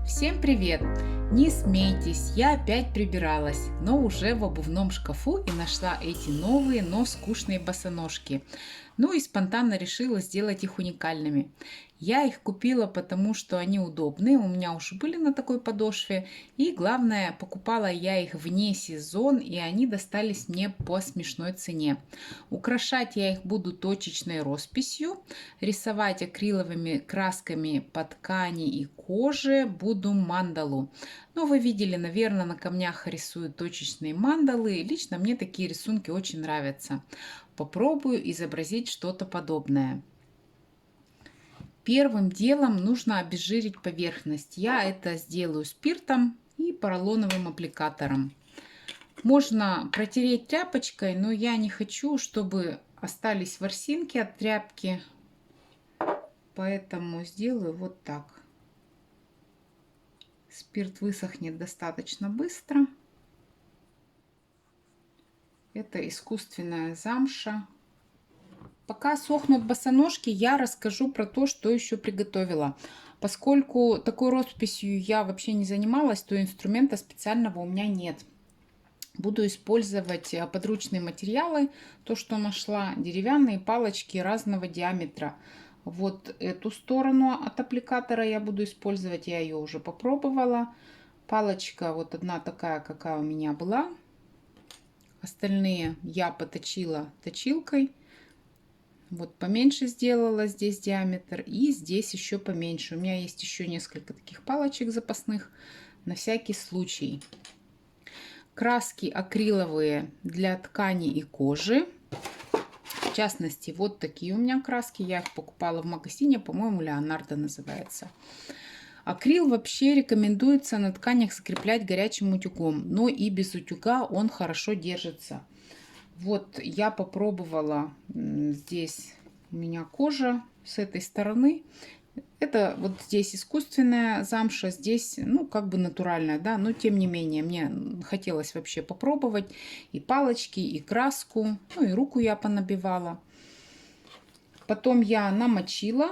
Всем привет! Не смейтесь, я опять прибиралась, но уже в обувном шкафу и нашла эти новые, но скучные босоножки. Ну и спонтанно решила сделать их уникальными. Я их купила, потому что они удобные, у меня уже были на такой подошве. И главное, покупала я их вне сезон, и они достались мне по смешной цене. Украшать я их буду точечной росписью, рисовать акриловыми красками по ткани и коже буду мандалу. Ну, вы видели, наверное, на камнях рисуют точечные мандалы. Лично мне такие рисунки очень нравятся. Попробую изобразить что-то подобное. Первым делом нужно обезжирить поверхность. Я это сделаю спиртом и поролоновым аппликатором. Можно протереть тряпочкой, но я не хочу, чтобы остались ворсинки от тряпки. Поэтому сделаю вот так. Спирт высохнет достаточно быстро. Это искусственная замша. Пока сохнут босоножки, я расскажу про то, что еще приготовила. Поскольку такой росписью я вообще не занималась, то инструмента специального у меня нет. Буду использовать подручные материалы, то, что нашла, деревянные палочки разного диаметра. Вот эту сторону от аппликатора я буду использовать, я ее уже попробовала. Палочка вот одна такая, какая у меня была. Остальные я поточила точилкой. Вот поменьше сделала здесь диаметр и здесь еще поменьше. У меня есть еще несколько таких палочек запасных на всякий случай. Краски акриловые для ткани и кожи. В частности, вот такие у меня краски. Я их покупала в магазине, по-моему, Леонардо называется. Акрил вообще рекомендуется на тканях закреплять горячим утюгом, но и без утюга он хорошо держится. Вот я попробовала, здесь у меня кожа с этой стороны. Это вот здесь искусственная замша, здесь, ну, как бы натуральная, да, но тем не менее, мне хотелось вообще попробовать и палочки, и краску, ну, и руку я понабивала. Потом я намочила,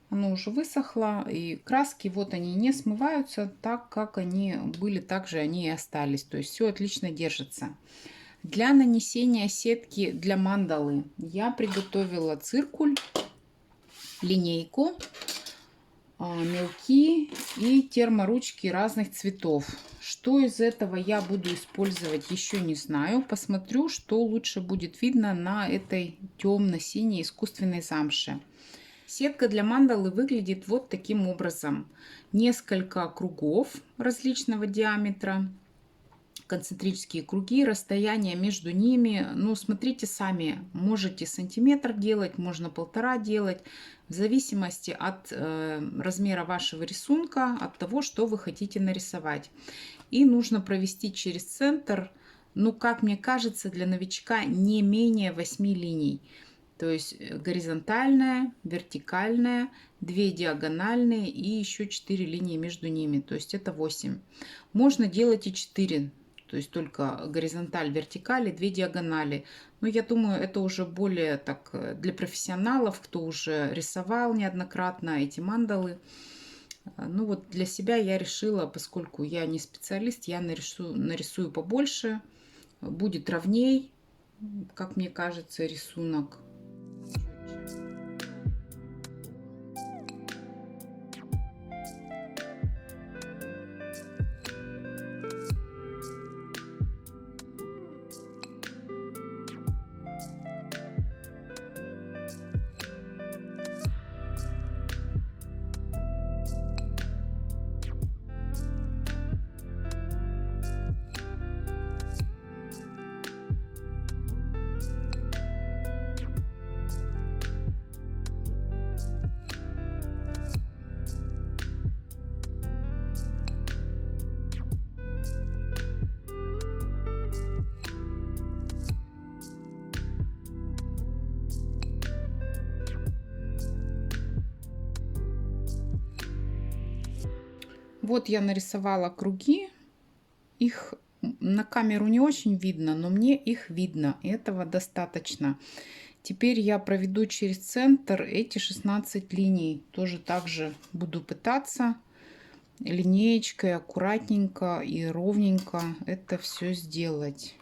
оно уже высохло, и краски, вот они не смываются, так как они были, так же они и остались, то есть все отлично держится. Для нанесения сетки для мандалы я приготовила циркуль, линейку, мелки и терморучки разных цветов. Что из этого я буду использовать, еще не знаю. Посмотрю, что лучше будет видно на этой темно-синей искусственной замше. Сетка для мандалы выглядит вот таким образом. Несколько кругов различного диаметра, концентрические круги, расстояние между ними, ну, смотрите сами, можете сантиметр делать, можно 1,5 делать, в зависимости от размера вашего рисунка, от того, что вы хотите нарисовать. И нужно провести через центр, ну, как мне кажется, для новичка не менее 8 линий. То есть горизонтальная, вертикальная, 2 диагональные и еще 4 линии между ними. То есть это 8. Можно делать и 4. То есть только горизонталь, вертикаль и 2 диагонали. Но я думаю, это уже более так для профессионалов, кто уже рисовал неоднократно эти мандалы. Ну вот для себя я решила, поскольку я не специалист, я нарисую побольше. Будет ровней, как мне кажется, рисунок. Вот я нарисовала круги. Их на камеру не очень видно, но мне их видно. И этого достаточно. Теперь я проведу через центр эти 16 линий. Тоже так же буду пытаться. линеечкой аккуратненько и ровненько это все сделать.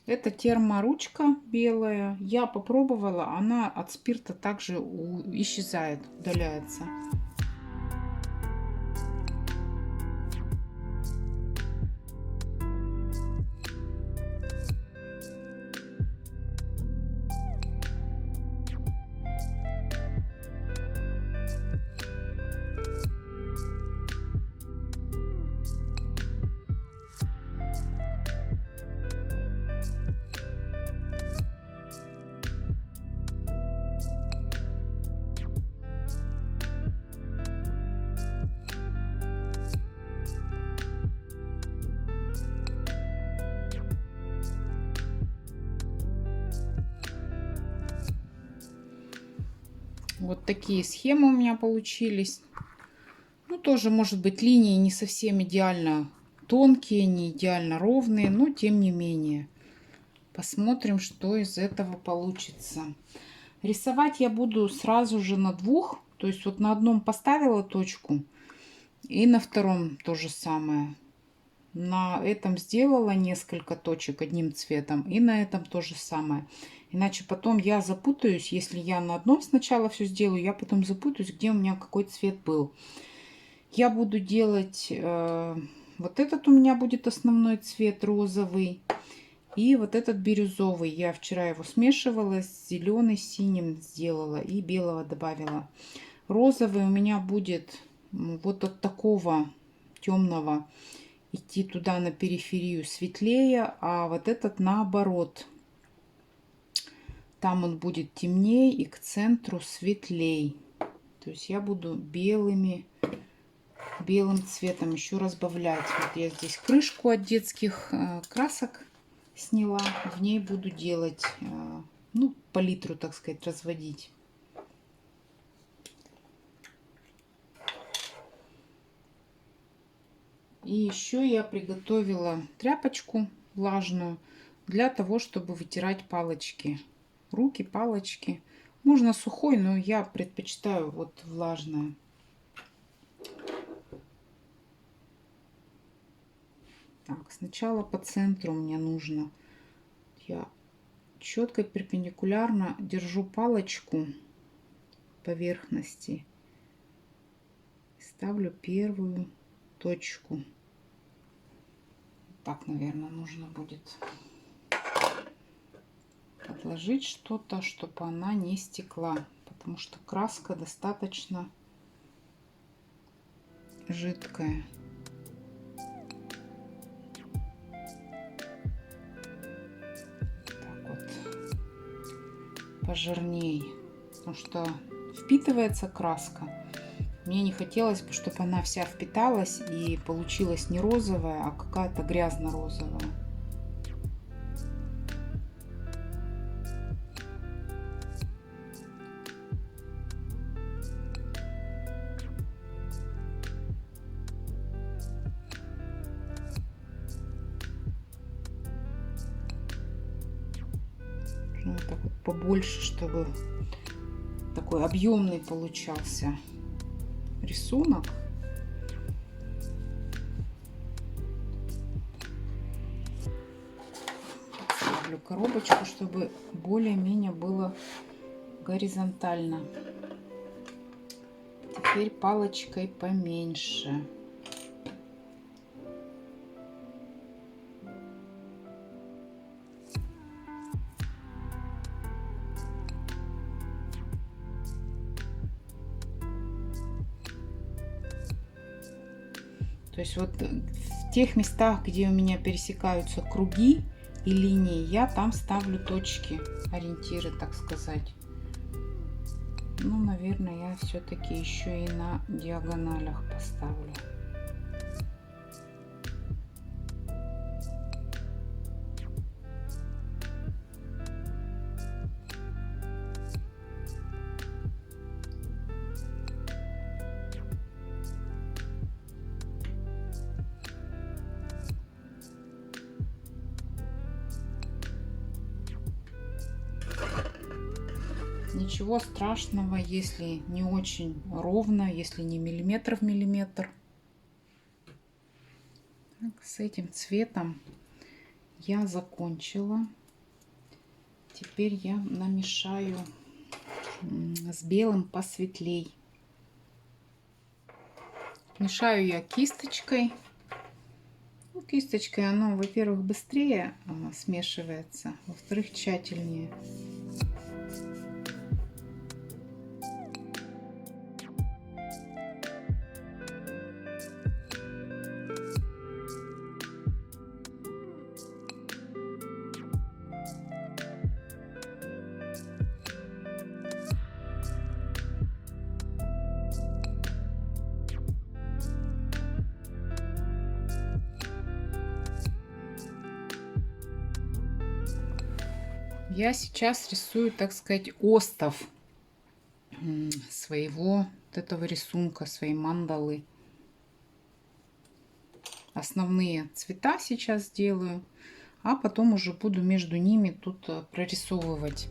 Это терморучка белая. Я попробовала, она от спирта также исчезает, удаляется. Вот такие схемы у меня получились. Ну, тоже, может быть, линии не совсем идеально тонкие, не идеально ровные, но тем не менее. Посмотрим, что из этого получится. Рисовать я буду сразу же на двух. То есть вот на одном поставила точку, и на втором то же самое. На этом сделала несколько точек одним цветом, и на этом то же самое. Иначе потом я запутаюсь, если я на одном сначала все сделаю, я потом запутаюсь, где у меня какой цвет был. Я буду делать, вот этот у меня будет основной цвет розовый, и вот этот бирюзовый. Я вчера его смешивала, с зеленый, с синим сделала и белого добавила. Розовый у меня будет вот от такого темного идти туда на периферию светлее, а вот этот наоборот. Там он будет темнее и к центру светлей. То есть я буду белым цветом еще разбавлять. Вот я здесь крышку от детских красок сняла. В ней буду делать, ну, палитру, так сказать, разводить. И еще я приготовила тряпочку влажную для того, чтобы вытирать палочки. Руки, палочки. Можно сухой, но я предпочитаю вот влажное. Так, сначала по центру мне нужно. Я четко перпендикулярно держу палочку поверхности. Ставлю первую точку. Так, наверное, нужно будет подложить что-то, чтобы она не стекла, потому что краска достаточно жидкая. Так вот, пожирней, потому что впитывается краска. Мне не хотелось бы, чтобы она вся впиталась и получилась не розовая, а какая-то грязно-розовая. Ну, так вот побольше, чтобы такой объемный получался рисунок. Ставлю коробочку, чтобы более-менее было горизонтально. Теперь палочкой поменьше. То есть вот в тех местах, где у меня пересекаются круги и линии, я там ставлю точки, ориентиры, так сказать. Ну, наверное, я все-таки еще и на диагоналях поставлю. Ничего страшного, если не очень ровно, если не миллиметр в миллиметр. Так, с этим цветом я закончила. Теперь я намешаю с белым посветлей. Мешаю я кисточкой. Ну, кисточкой оно, во-первых, быстрее смешивается, во-вторых, тщательнее. Я сейчас рисую, так сказать, остов своего вот этого рисунка, своей мандалы. Основные цвета сейчас делаю, а потом уже буду между ними тут прорисовывать.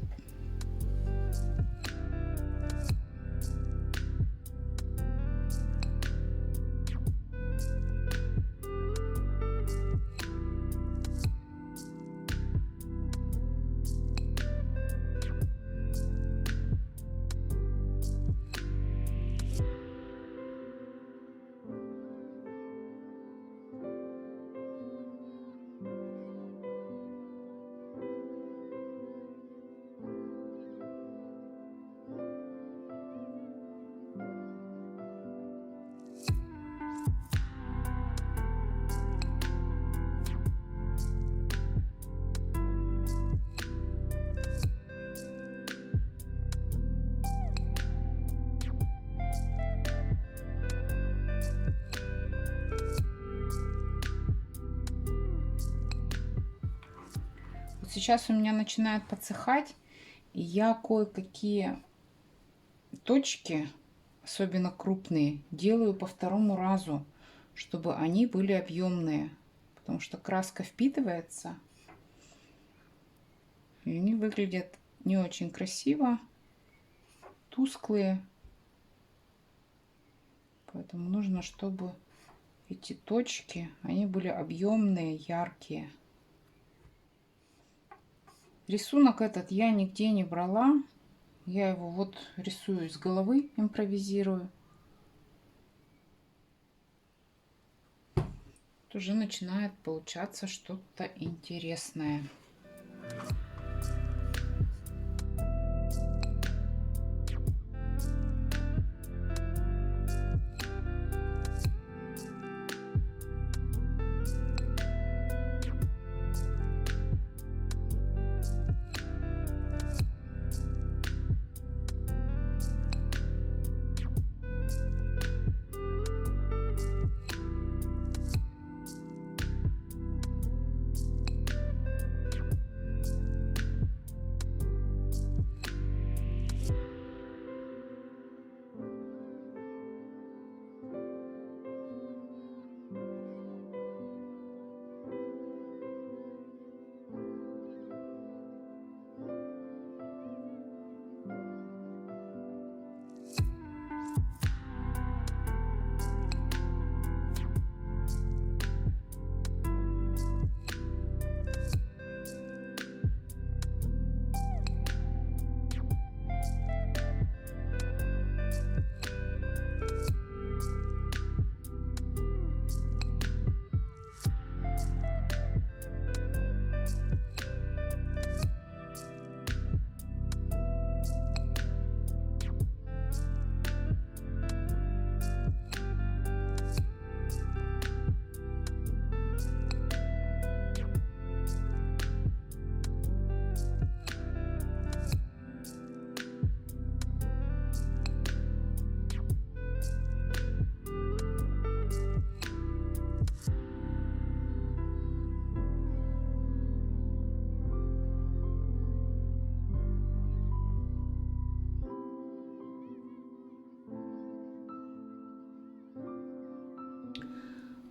Сейчас у меня начинает подсыхать, и я кое-какие точки, особенно крупные, делаю по второму разу, чтобы они были объемные, потому что краска впитывается, и они выглядят не очень красиво, тусклые, поэтому нужно, чтобы эти точки, они были объемные, яркие. Рисунок этот я нигде не брала. Я его вот рисую из головы, импровизирую. Уже начинает получаться что-то интересное.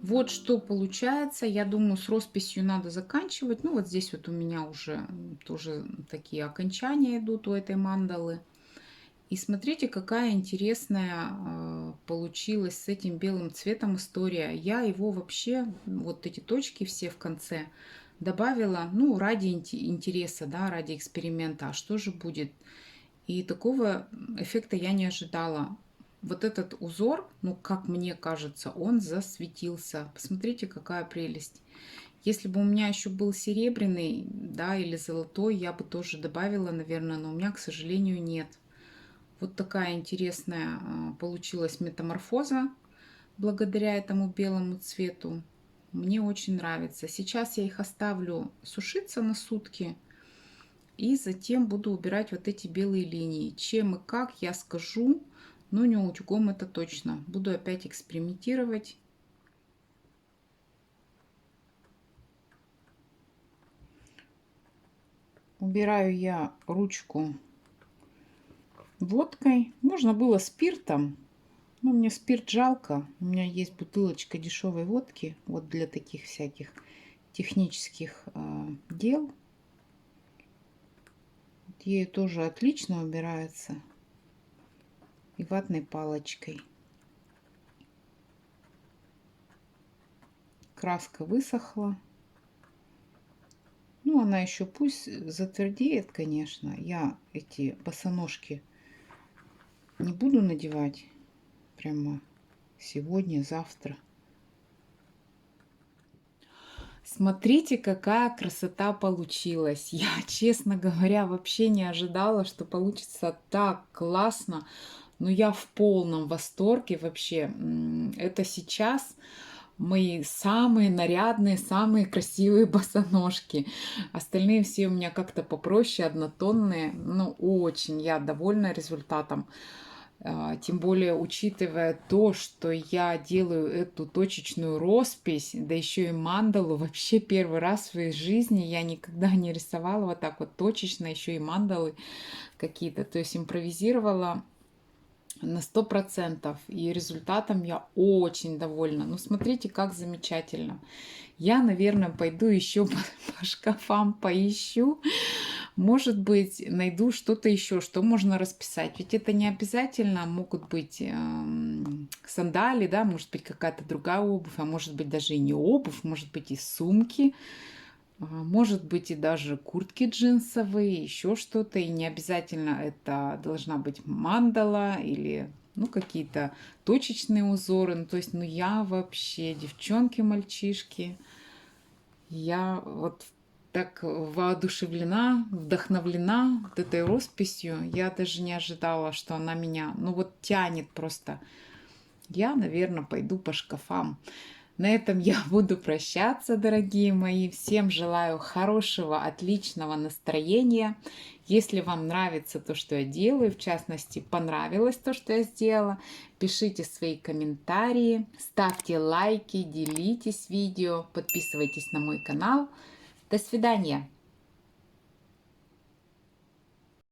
Вот что получается. Я думаю, с росписью надо заканчивать. Ну, вот здесь вот у меня уже тоже такие окончания идут у этой мандалы. И смотрите, какая интересная получилась с этим белым цветом история. Я его вообще, вот эти точки все в конце, добавила, ну, ради интереса, да, ради эксперимента. А что же будет? И такого эффекта я не ожидала. Вот этот узор, ну, как мне кажется, он засветился. Посмотрите, какая прелесть. Если бы у меня еще был серебряный, да, или золотой, я бы тоже добавила, наверное, но у меня, к сожалению, нет. Вот такая интересная получилась метаморфоза благодаря этому белому цвету. Мне очень нравится. Сейчас я их оставлю сушиться на сутки. И затем буду убирать вот эти белые линии. Чем и как я скажу, но не утюгом, это точно. Буду опять экспериментировать. Убираю я ручку водкой. Можно было спиртом, но мне спирт жалко. У меня есть бутылочка дешевой водки, вот для таких всяких технических дел. Ею тоже отлично убирается. И ватной палочкой. Краска высохла. Ну, она еще пусть затвердеет, конечно. Я эти босоножки не буду надевать прямо сегодня, завтра. Смотрите, какая красота получилась. Я, честно говоря, вообще не ожидала, что получится так классно. Но я в полном восторге вообще. Это сейчас мои самые нарядные, самые красивые босоножки. Остальные все у меня как-то попроще, однотонные. Ну, очень я довольна результатом. Тем более, учитывая то, что я делаю эту точечную роспись, да еще и мандалу, вообще первый раз в своей жизни я никогда не рисовала вот так вот точечно, еще и мандалы какие-то. То есть импровизировала на 100%. И результатом я очень довольна. Ну, смотрите, как замечательно. Я, наверное, пойду еще по шкафам поищу. Может быть, найду что-то еще, что можно расписать. Ведь это не обязательно могут быть сандали, да, может быть какая-то другая обувь, а может быть даже и не обувь, может быть и сумки, может быть и даже куртки джинсовые, еще что-то. И не обязательно это должна быть мандала или ну, какие-то точечные узоры. Ну, то есть, ну, я вообще, девчонки, мальчишки, я вот так воодушевлена, вдохновлена вот этой росписью. Я даже не ожидала, что она меня, ну вот тянет просто. Я, наверное, пойду по шкафам. На этом я буду прощаться, дорогие мои. Всем желаю хорошего, отличного настроения. Если вам нравится то, что я делаю, в частности, понравилось то, что я сделала, пишите свои комментарии, ставьте лайки, делитесь видео, подписывайтесь на мой канал. До свидания!